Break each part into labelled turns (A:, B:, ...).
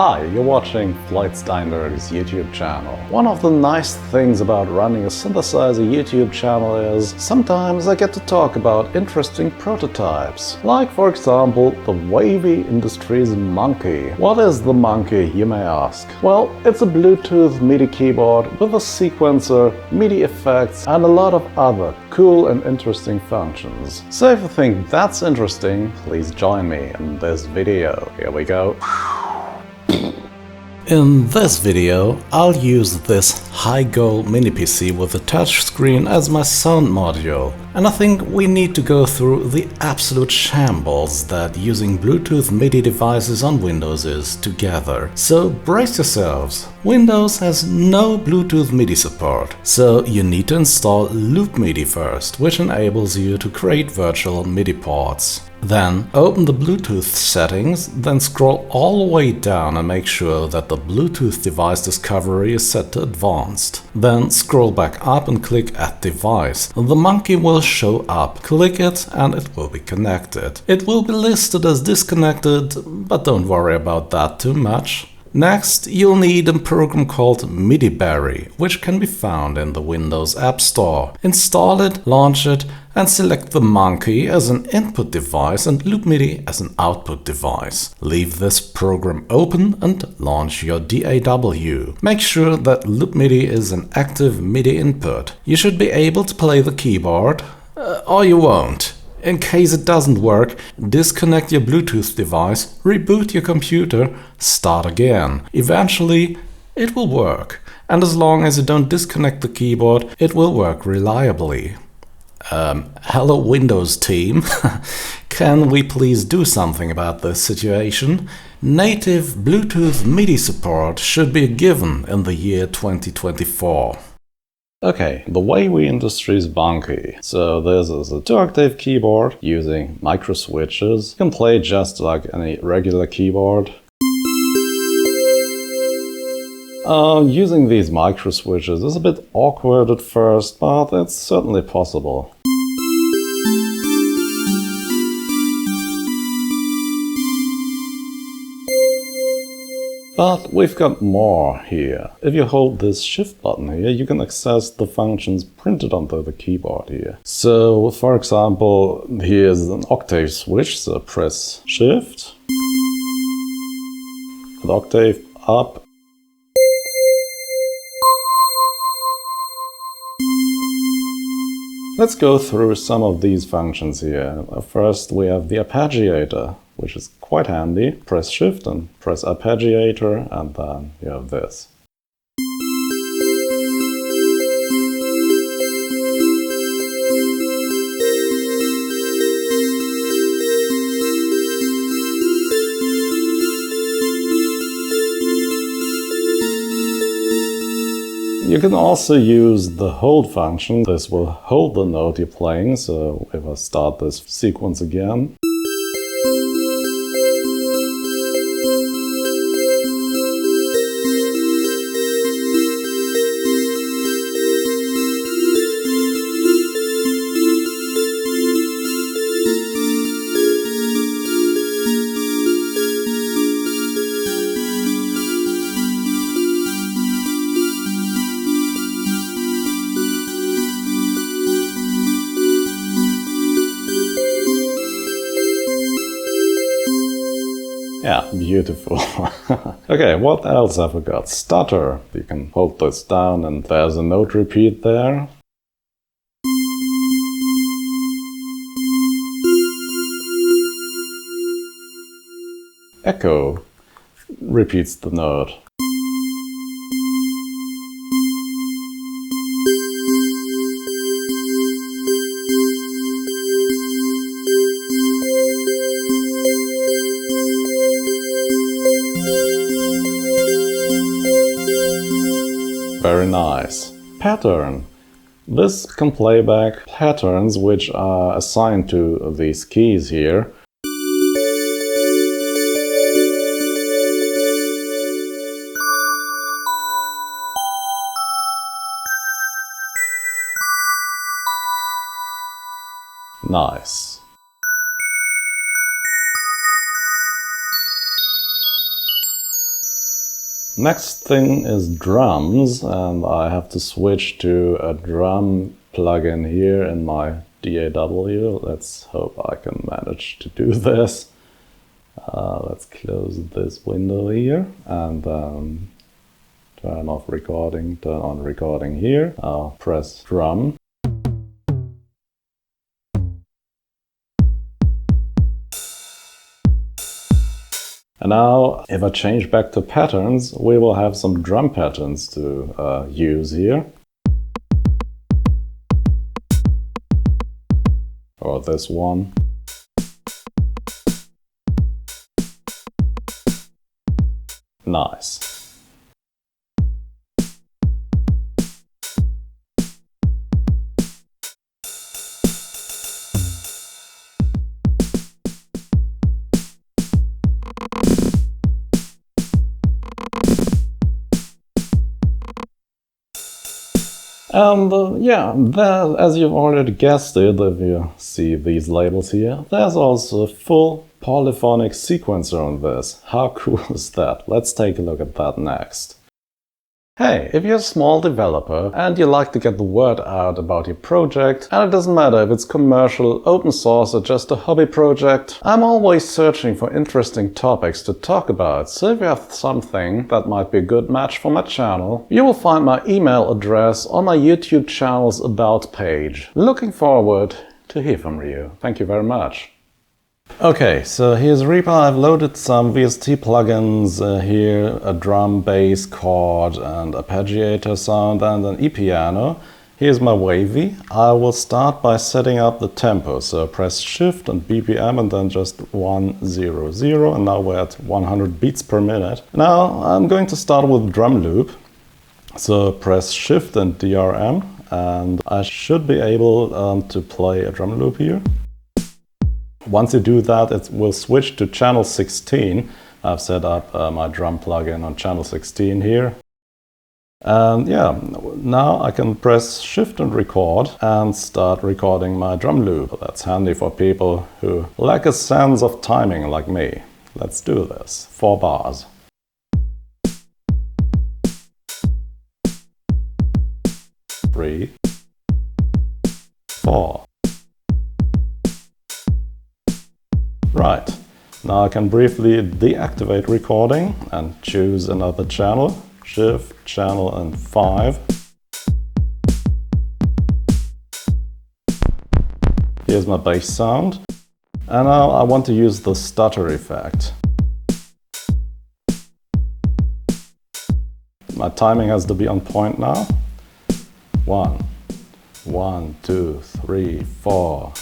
A: Hi, you're watching Floyd Steinberg's YouTube channel. One of the nice things about running a synthesizer YouTube channel is sometimes I get to talk about interesting prototypes. Like for example, the Wavy Industries Monkey. What is the Monkey, you may ask? Well, it's a Bluetooth MIDI keyboard with a sequencer, MIDI effects and a lot of other cool and interesting functions. So if you think that's interesting, please join me in this video. Here we go. In this video, I'll use this high-goal mini PC with a touchscreen as my sound module. And I think we need to go through the absolute shambles that using Bluetooth MIDI devices on Windows is together. So brace yourselves. Windows has no Bluetooth MIDI support, so you need to install Loop MIDI first, which enables you to create virtual MIDI ports. Then open the Bluetooth settings, then scroll all the way down and make sure that the Bluetooth device discovery is set to advanced. Then scroll back up and click Add Device. The Monkey will show up. Click it and it will be connected. It will be listed as disconnected, but don't worry about that too much. Next, you'll need a program called MIDI, which can be found in the Windows App Store. Install it, launch it, and select the Monkey as an input device and Loop MIDI as an output device. Leave this program open and launch your DAW. Make sure that Loop MIDI is an active MIDI input. You should be able to play the keyboard, or you won't. In case it doesn't work, disconnect your Bluetooth device, reboot your computer, start again. Eventually, it will work. And as long as you don't disconnect the keyboard, it will work reliably. Hello Windows team, can we please do something about this situation? Native Bluetooth MIDI support should be a given in the year 2024. Okay, the Wavy Industries Monkey. So this is a 2-octave keyboard using micro switches. You can play just like any regular keyboard. Using these micro switches is a bit awkward at first, but it's certainly possible. But we've got more here. If you hold this shift button here, you can access the functions printed onto the keyboard here. So, for example, here's an octave switch, so press shift, an octave up. Let's go through some of these functions here. First, we have the arpeggiator, which is quite handy. Press shift and press arpeggiator, and then you have this. You can also use the hold function. This will hold the note you're playing, so if I start this sequence again. Yeah, beautiful. Okay, what else have we got? Stutter. You can hold this down and there's a note repeat there. Echo repeats the note. Very nice. Pattern. This can play back patterns which are assigned to these keys here. Nice. Next thing is drums, and I have to switch to a drum plugin here in my DAW. Let's hope I can manage to do this. Let's close this window here and turn off recording, turn on recording here. I'll press drum. And now, if I change back to patterns, we will have some drum patterns to use here. Or this one. Nice. And yeah, there, as you've already guessed it, if you see these labels here, there's also a full polyphonic sequencer on this. How cool is that? Let's take a look at that next. Hey, if you're a small developer and you like to get the word out about your project, and it doesn't matter if it's commercial, open source or just a hobby project, I'm always searching for interesting topics to talk about, so if you have something that might be a good match for my channel, you will find my email address on my YouTube channel's About page. Looking forward to hear from you. Thank you very much. Okay, so here's Reaper. I've loaded some VST plugins here, a drum, bass, chord and arpeggiator sound and an E-piano. Here's my Wavy. I will start by setting up the tempo, so press Shift and BPM and then just 100, and now we're at 100 beats per minute. Now I'm going to start with drum loop, so press Shift and DRM and I should be able to play a drum loop here. Once you do that, it will switch to channel 16. I've set up my drum plugin on channel 16 here. And yeah, now I can press Shift and record and start recording my drum loop. That's handy for people who lack a sense of timing like me. Let's do this. 4 bars. 3, 4. Right, now I can briefly deactivate recording and choose another channel, Shift, channel and 5. Here's my bass sound, and now I want to use the stutter effect. My timing has to be on point now. 1, 1, 2, 3, 4.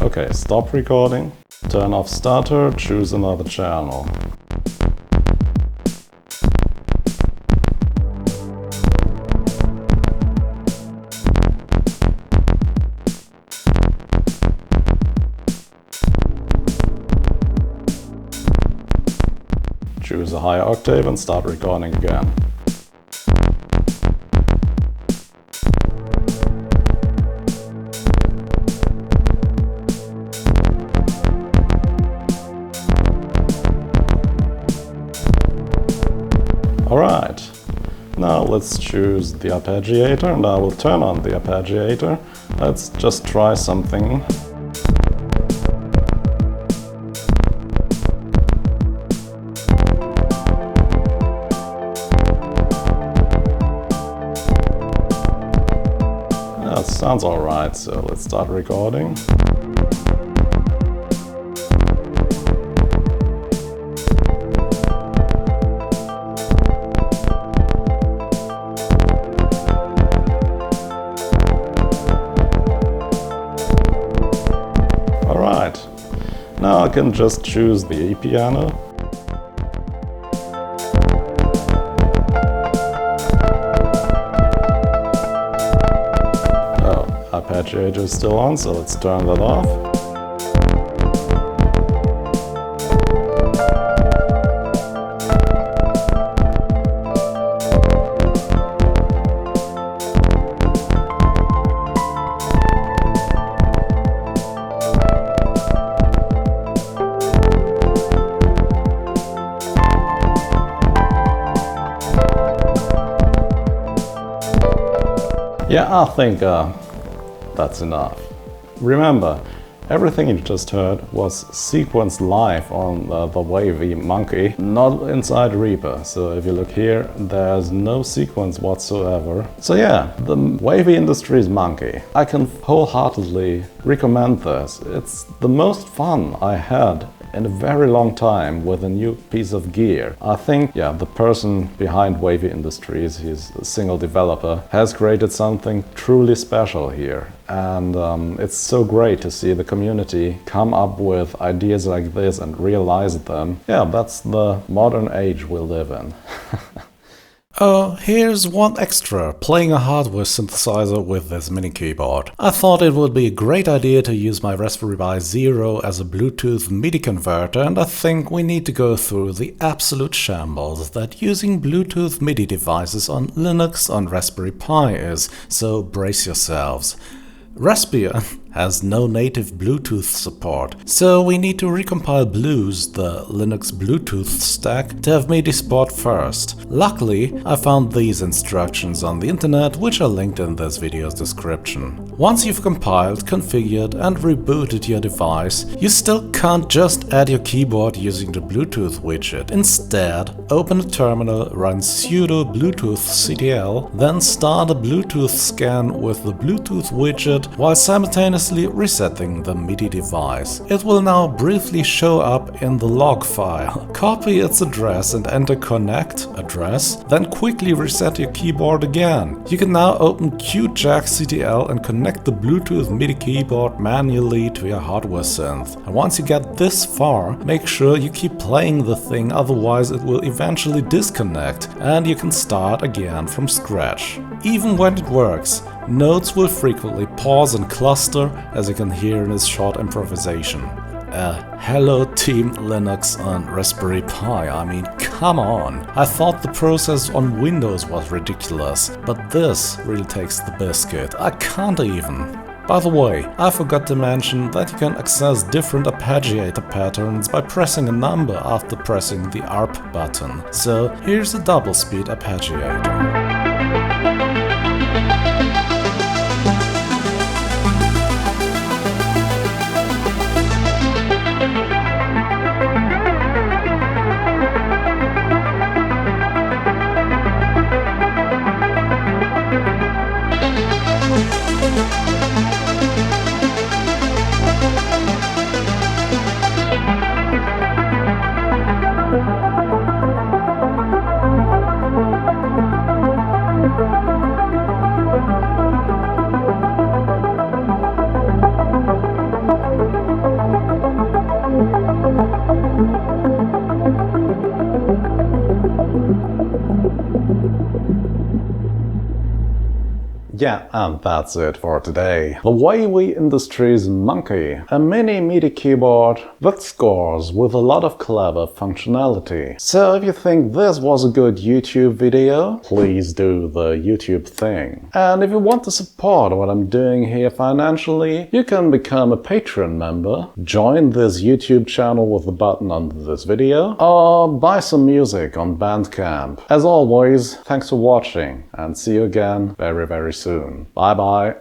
A: Okay, stop recording, turn off stutter, choose another channel. Choose a higher octave and start recording again. Alright, now let's choose the arpeggiator and I will turn on the arpeggiator. Let's just try something. That sounds alright, so let's start recording. Now I can just choose the E-piano. Oh, arpeggiator is still on, so let's turn that off. Yeah, I think that's enough. Remember, everything you just heard was sequenced live on the Wavy Monkey, not inside Reaper. So if you look here, there's no sequence whatsoever. So yeah, the Wavy Industries Monkey. I can wholeheartedly recommend this. It's the most fun I had in a very long time with a new piece of gear. I think, yeah, the person behind Wavy Industries, he's a single developer, has created something truly special here. And it's so great to see the community come up with ideas like this and realize them. Yeah, that's the modern age we live in. Oh, here's one extra, playing a hardware synthesizer with this mini keyboard. I thought it would be a great idea to use my Raspberry Pi Zero as a Bluetooth MIDI converter, and I think we need to go through the absolute shambles that using Bluetooth MIDI devices on Linux on Raspberry Pi is, so brace yourselves. Raspbian has no native Bluetooth support, so we need to recompile Blues, the Linux Bluetooth stack, to have MIDI support first. Luckily, I found these instructions on the internet, which are linked in this video's description. Once you've compiled, configured and rebooted your device, you still can't just add your keyboard using the Bluetooth widget. Instead, open a terminal, run sudo bluetoothctl, then start a Bluetooth scan with the Bluetooth widget while simultaneously resetting the MIDI device. It will now briefly show up in the log file. Copy its address and enter connect address, then quickly reset your keyboard again. You can now open QJackCTL and connect the Bluetooth MIDI keyboard manually to your hardware synth. And once you get this far, make sure you keep playing the thing, otherwise it will eventually disconnect and you can start again from scratch. Even when it works, notes will frequently pause and cluster, as you can hear in his short improvisation. Hello Team Linux on Raspberry Pi, I mean, come on! I thought the process on Windows was ridiculous, but this really takes the biscuit. I can't even. By the way, I forgot to mention that you can access different arpeggiator patterns by pressing a number after pressing the ARP button. So here's a double speed arpeggiator. Yeah, and that's it for today. The Wavy Industries Monkey, a mini MIDI keyboard that scores with a lot of clever functionality. So if you think this was a good YouTube video, please do the YouTube thing. And if you want to support what I'm doing here financially, you can become a Patreon member, join this YouTube channel with the button under this video, or buy some music on Bandcamp. As always, thanks for watching and see you again very soon. Bye bye.